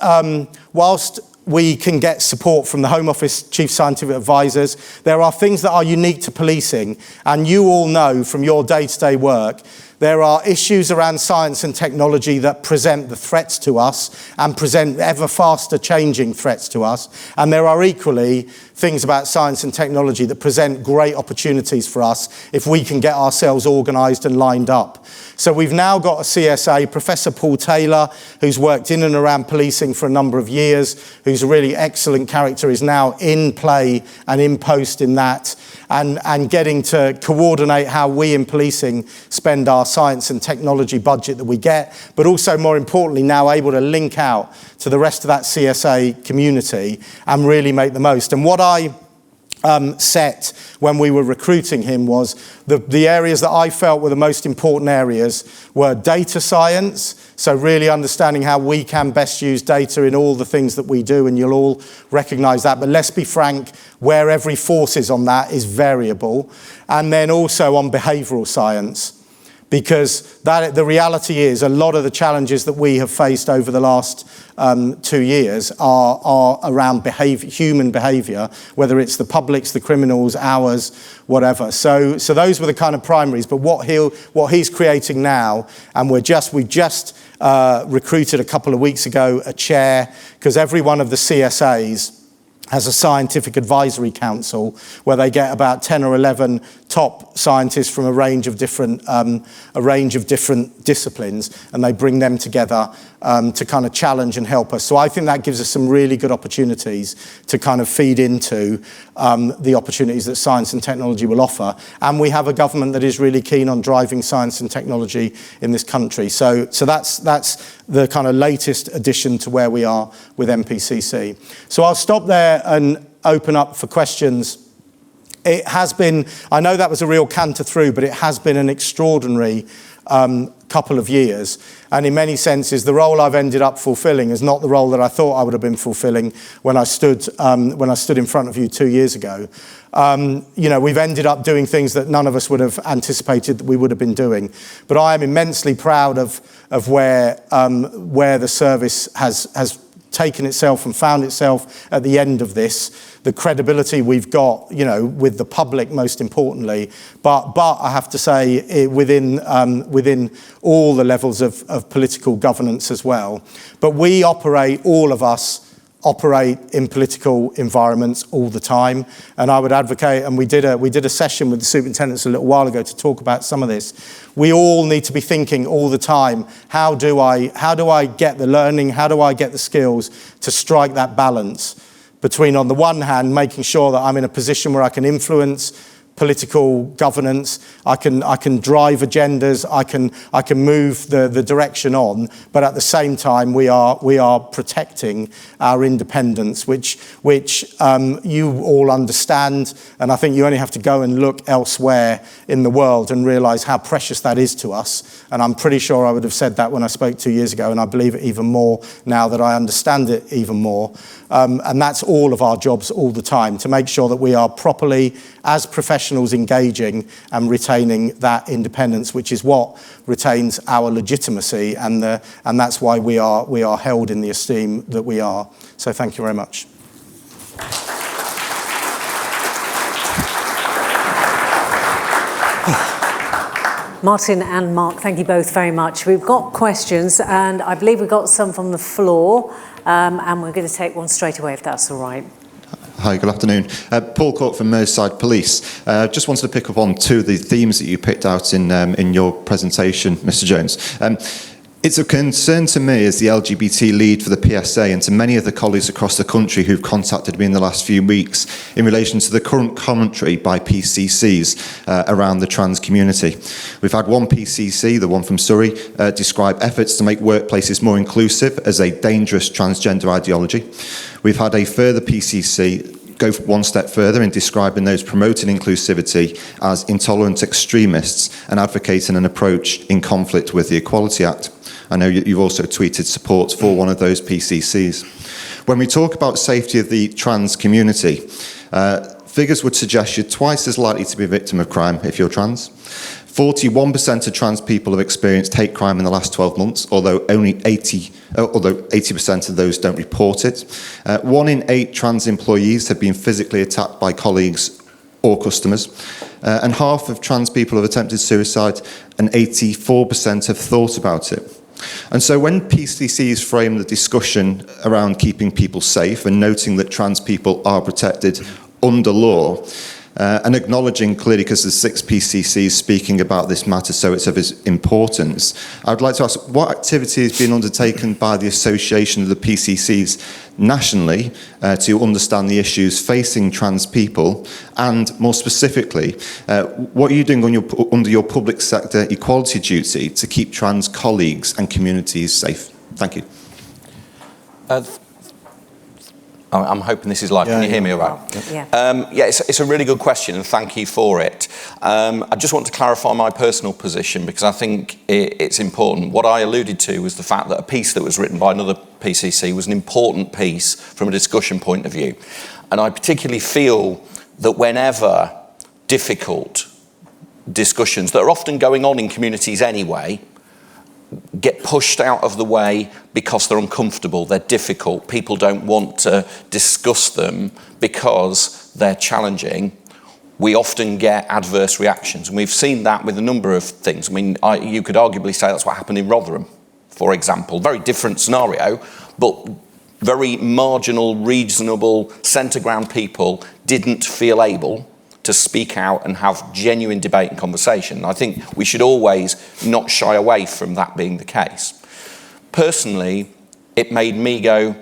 we can get support from the Home Office Chief Scientific Advisors, there are things that are unique to policing, and you all know from your day-to-day work, there are issues around science and technology that present the threats to us and present ever faster changing threats to us. And there are equally things about science and technology that present great opportunities for us if we can get ourselves organised and lined up. So we've now got a CSA, Professor Paul Taylor, who's worked in and around policing for a number of years, who's a really excellent character, is now in play and in post in that, and getting to coordinate how we in policing spend our science and technology budget that we get, but also more importantly now able to link out to the rest of that CSA community and really make the most. And what I set when we were recruiting him was the areas that I felt were the most important areas were data science, so really understanding how we can best use data in all the things that we do, and you'll all recognise that, but let's be frank, where every force is on that is variable, and then also on behavioural science. because the reality is a lot of the challenges that we have faced over the last 2 years are around human behaviour, whether it's the public's, the criminals, ours, whatever. So those were the kind of primaries. But what he's creating now, and we've just recruited a couple of weeks ago a chair, because every one of the CSAs has a scientific advisory council where they get about 10 or 11 top scientists from a range of different disciplines, and they bring them together to kind of challenge and help us. So I think that gives us some really good opportunities to kind of feed into the opportunities that science and technology will offer. And we have a government that is really keen on driving science and technology in this country. So that's the kind of latest addition to where we are with NPCC. So I'll stop there and open up for questions. It has been, I know that was a real canter through, but it has been an extraordinary couple of years. And in many senses, the role I've ended up fulfilling is not the role that I thought I would have been fulfilling when I stood in front of you 2 years ago. We've ended up doing things that none of us would have anticipated that we would have been doing. But I am immensely proud of where the service has taken itself and found itself at the end of this, the credibility we've got, with the public most importantly, but I have to say within all the levels of political governance as well. But all of us operate in political environments all the time, and I would advocate, and we did a session with the superintendents a little while ago to talk about some of this. We all need to be thinking all the time, how do I get the learning, how do I get the skills to strike that balance between, on the one hand, making sure that I'm in a position where I can influence political governance, I can drive agendas, I can move the direction on, but at the same time we are protecting our independence, which you all understand, and I think you only have to go and look elsewhere in the world and realise how precious that is to us. And I'm pretty sure I would have said that when I spoke 2 years ago, and I believe it even more now that I understand it even more. And that's all of our jobs all the time, to make sure that we are properly, as professionals, engaging and retaining that independence, which is what retains our legitimacy, and that's why we are held in the esteem that we are. So thank you very much. Martin and Marc, thank you both very much. We've got questions, and I believe we've got some from the floor, and we're going to take one straight away, if that's all right. Hi, good afternoon. Paul Court from Merseyside Police. Just wanted to pick up on two of the themes that you picked out in your presentation, Mr. Jones. It's a concern to me as the LGBT lead for the PSA and to many of the colleagues across the country who've contacted me in the last few weeks in relation to the current commentary by PCCs around the trans community. We've had one PCC, the one from Surrey, describe efforts to make workplaces more inclusive as a dangerous transgender ideology. We've had a further PCC go one step further in describing those promoting inclusivity as intolerant extremists and advocating an approach in conflict with the Equality Act. I know you've also tweeted support for one of those PCCs. When we talk about safety of the trans community, figures would suggest you're twice as likely to be a victim of crime if you're trans. 41% of trans people have experienced hate crime in the last 12 months, although 80% of those don't report it. 1 in 8 trans employees have been physically attacked by colleagues or customers. And half of trans people have attempted suicide, and 84% have thought about it. And so when PCCs frame the discussion around keeping people safe and noting that trans people are protected under law, and acknowledging clearly, because there's 6 PCCs speaking about this matter, so it's of its importance, I would like to ask, what activity has been undertaken by the Association of the PCCs nationally to understand the issues facing trans people, and more specifically, what are you doing under your public sector equality duty to keep trans colleagues and communities safe? Thank you. I'm hoping this is live. Can you hear me all right? Yeah. It's a really good question, and thank you for it. I just want to clarify my personal position, because I think it's important. What I alluded to was the fact that a piece that was written by another PCC was an important piece from a discussion point of view. And I particularly feel that whenever difficult discussions that are often going on in communities anyway get pushed out of the way because they're uncomfortable, they're difficult, people don't want to discuss them because they're challenging, we often get adverse reactions. And we've seen that with a number of things. I mean, you could arguably say that's what happened in Rotherham, for example. Very different scenario, but very marginal, reasonable, centre ground people didn't feel able to speak out and have genuine debate and conversation. I think we should always not shy away from that being the case. Personally, it made me go,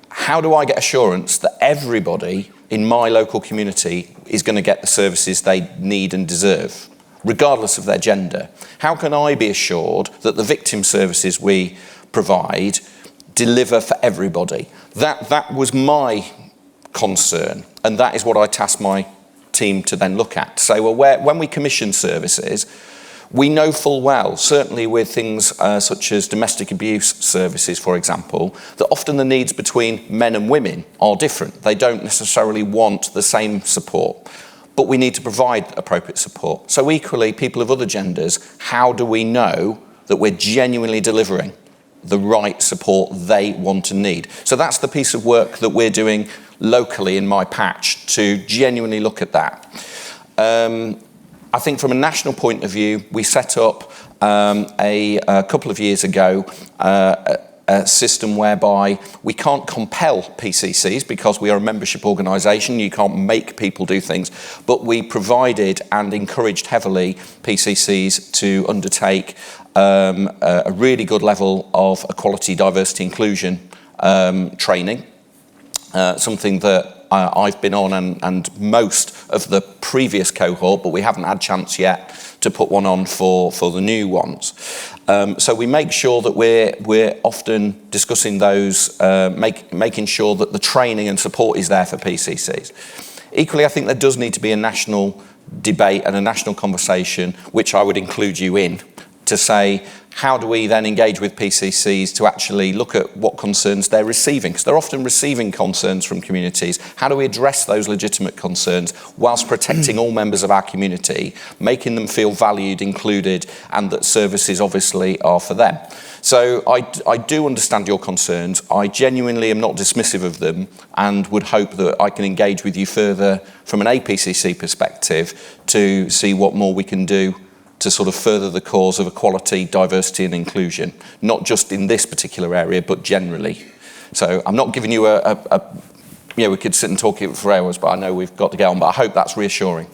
how do I get assurance that everybody in my local community is going to get the services they need and deserve, regardless of their gender? How can I be assured that the victim services we provide deliver for everybody? That was my concern, and that is what I tasked my team to then look at. So when we commission services, we know full well, certainly with things such as domestic abuse services, for example, that often the needs between men and women are different. They don't necessarily want the same support, but we need to provide appropriate support. So equally, people of other genders, how do we know that we're genuinely delivering the right support they want and need? So that's the piece of work that we're doing locally in my patch to genuinely look at that. I think from a national point of view, we set up a couple of years ago a system whereby we can't compel PCCs because we are a membership organisation, you can't make people do things, but we provided and encouraged heavily PCCs to undertake a really good level of equality, diversity, inclusion training. Something that I've been on and most of the previous cohort, but we haven't had chance yet to put one on for the new ones. So we make sure that we're often discussing those, making sure that the training and support is there for PCCs. Equally, I think there does need to be a national debate and a national conversation, which I would include you in, to say, how do we then engage with PCCs to actually look at what concerns they're receiving? Because they're often receiving concerns from communities. How do we address those legitimate concerns whilst protecting all members of our community, making them feel valued, included, and that services obviously are for them? So I do understand your concerns. I genuinely am not dismissive of them and would hope that I can engage with you further from an APCC perspective to see what more we can do to sort of further the cause of equality, diversity and inclusion, not just in this particular area, but generally. So I'm not giving you we could sit and talk it for hours, but I know we've got to get on, but I hope that's reassuring.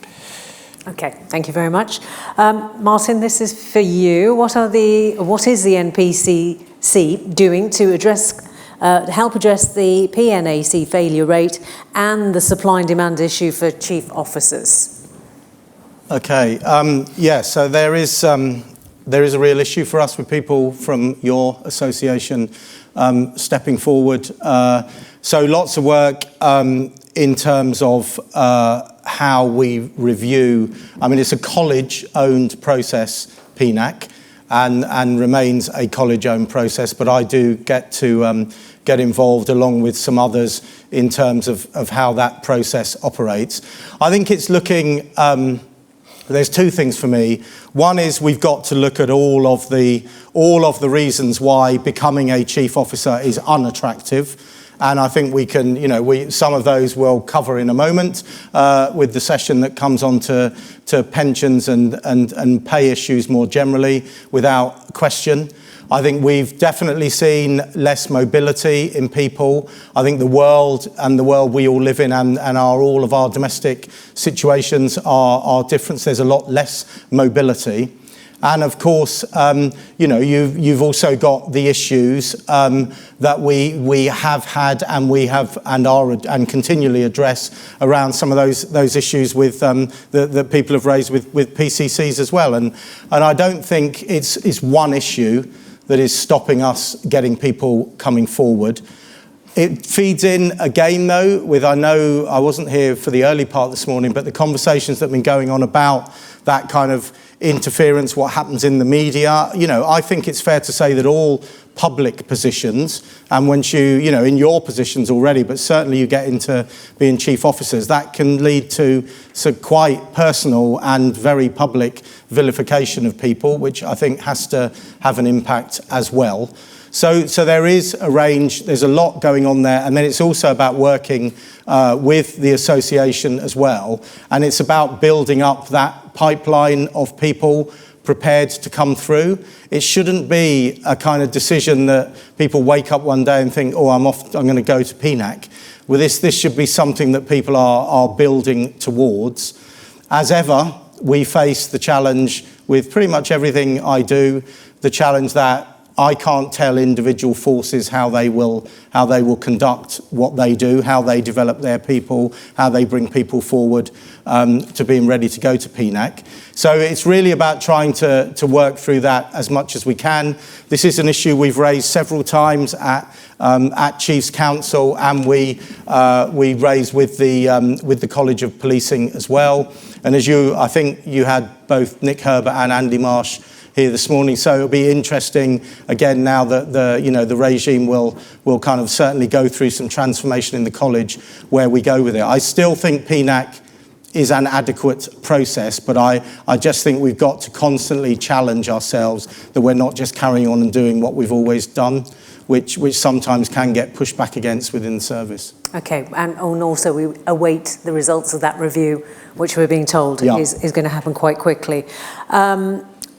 Okay, thank you very much. Martin, this is for you. What is the NPCC doing to help address the PNAC failure rate and the supply and demand issue for chief officers? Okay, so there is a real issue for us with people from your association stepping forward. So lots of work in terms of how we review. I mean, it's a college-owned process, PNAC, and remains a college-owned process, but I do get to get involved along with some others in terms of how that process operates. I think it's looking... There's two things for me. One is we've got to look at all of the reasons why becoming a chief officer is unattractive. And I think we can, some of those we'll cover in a moment with the session that comes on to pensions and pay issues more generally, without question. I think we've definitely seen less mobility in people. I think the world we all live in and all of our domestic situations are different. So there's a lot less mobility. And of course, you've also got the issues that we have had and continually address around some of those issues with that people have raised with PCCs as well. And I don't think it's one issue that is stopping us getting people coming forward. It feeds in again, though, I know I wasn't here for the early part this morning, but the conversations that have been going on about that kind of interference, what happens in the media. You know, I think it's fair to say that all public positions, and once you know, in your positions already, but certainly you get into being chief officers, that can lead to some quite personal and very public vilification of people, which I think has to have an impact as well. So there is a range, there's a lot going on there, and then it's also about working with the association as well, and it's about building up that pipeline of people prepared to come through. It shouldn't be a kind of decision that people wake up one day and think, oh, I'm going to go to PNAC. Well, this should be something that people are building towards. As ever, we face the challenge with pretty much everything I do, the challenge that I can't tell individual forces how they will conduct what they do, how they develop their people, how they bring people forward to being ready to go to PNAC. So it's really about trying to work through that as much as we can. This is an issue we've raised several times at Chiefs Council, and we raised with the College of Policing as well. And as I think you had both Nick Herbert and Andy Marsh here this morning, so it'll be interesting again now that the regime will kind of certainly go through some transformation in the college where we go with it. I still think PNAC is an adequate process, but I just think we've got to constantly challenge ourselves that we're not just carrying on and doing what we've always done, which sometimes can get pushed back against within the service. Okay, and also we await the results of that review, which we're being told is going to happen quite quickly.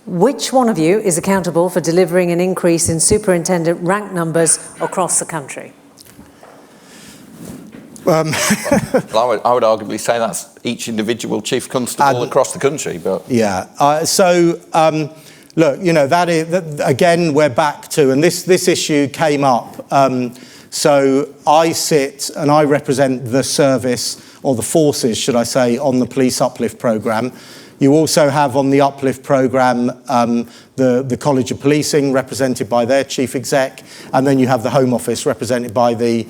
Which one of you is accountable for delivering an increase in superintendent rank numbers across the country? Well, I would arguably say that's each individual chief constable across the country. But yeah, look, you know, again, we're back to, and this issue came up. So I sit and I represent the service, or the forces, should I say, on the Police Uplift Programme. You also have on the Uplift Programme the College of Policing, represented by their Chief Exec, and then you have the Home Office, represented by the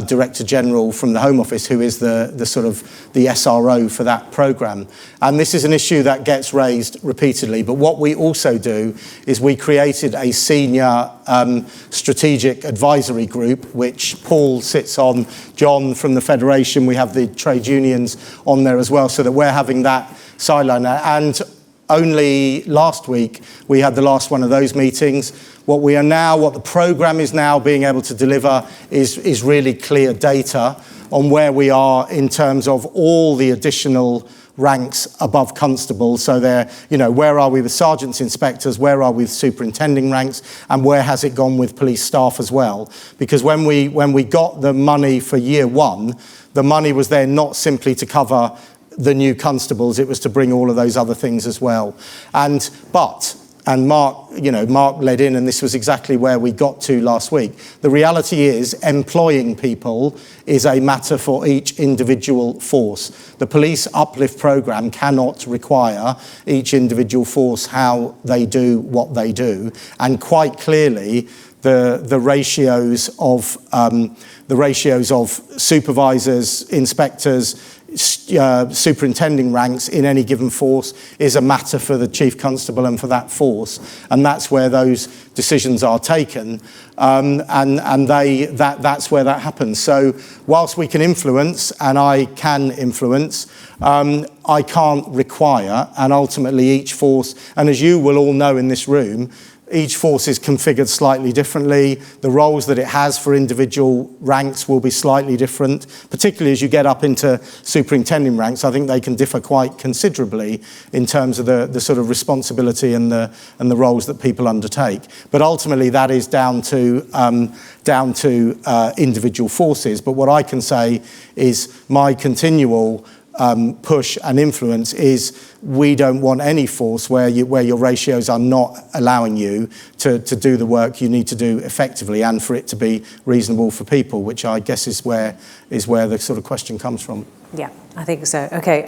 Director General from the Home Office, who is the sort of the SRO for that programme. And this is an issue that gets raised repeatedly, but what we also do is we created a senior strategic advisory group, which Paul sits on, John from the Federation, we have the trade unions on there as well, so that we're having that sideline. And only last week we had the last one of those meetings. What the programme is now being able to deliver is really clear data on where we are in terms of all the additional ranks above constable. So there, you know, where are we with sergeants, inspectors, where are we with superintending ranks, and where has it gone with police staff as well? Because when we got the money for year one, the money was there not simply to cover the new constables, it was to bring all of those other things as well. And Marc led in, and this was exactly where we got to last week. The reality is employing people is a matter for each individual force. The Police Uplift Programme cannot require each individual force how they do what they do, and quite clearly the ratios of supervisors, inspectors, superintending ranks in any given force is a matter for the chief constable and for that force, and that's where those decisions are taken, and that's where that happens. So whilst we can influence, and I can influence, I can't require, and ultimately each force, and as you will all know in this room, each force is configured slightly differently. The roles that it has for individual ranks will be slightly different, particularly as you get up into superintending ranks. I think they can differ quite considerably in terms of the sort of responsibility and the roles that people undertake. But ultimately that is down to individual forces. But what I can say is my continual push and influence is we don't want any force where your ratios are not allowing you to do the work you need to do effectively and for it to be reasonable for people, which I guess is where the sort of question comes from. Yeah, I think so. Okay,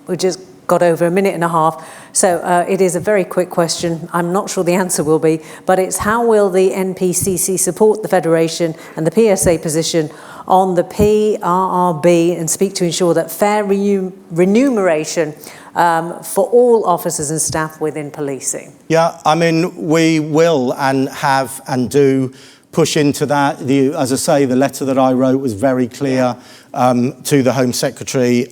we just got over a minute and a half, so it is a very quick question. I'm not sure the answer will be, but it's how will the NPCC support the Federation and the PSA position on the PRRB and speak to ensure that fair remuneration for all officers and staff within policing? Yeah, I mean, we will and have and do push into that. As I say, the letter that I wrote was very clear to the Home Secretary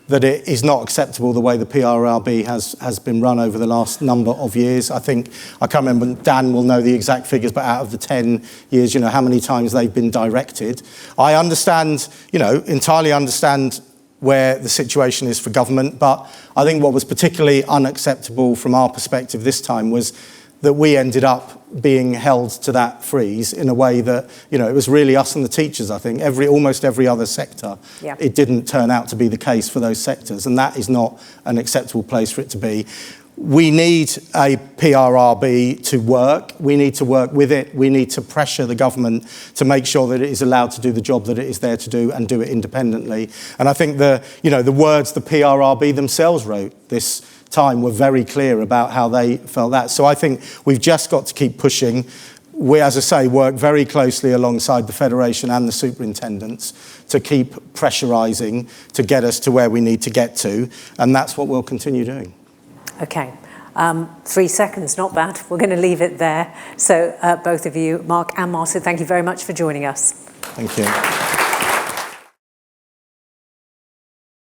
that it is not acceptable the way the PRRB has been run over the last number of years. I can't remember, Dan will know the exact figures, but out of the 10 years, how many times they've been directed. I understand, entirely understand where the situation is for government, but I think what was particularly unacceptable from our perspective this time was that we ended up being held to that freeze in a way that, it was really us and the teachers, I think. Almost every other sector, it didn't turn out to be the case for those sectors, and that is not an acceptable place for it to be. We need a PRRB to work. We need to work with it. We need to pressure the government to make sure that it is allowed to do the job that it is there to do and do it independently. And I think the words the PRRB themselves wrote this time were very clear about how they felt that. So I think we've just got to keep pushing. We, as I say, work very closely alongside the Federation and the superintendents to keep pressurising to get us to where we need to get to, and that's what we'll continue doing. Okay. 3 seconds, not bad. We're going to leave it there. So both of you, Marc and Marcin, thank you very much for joining us. Thank you.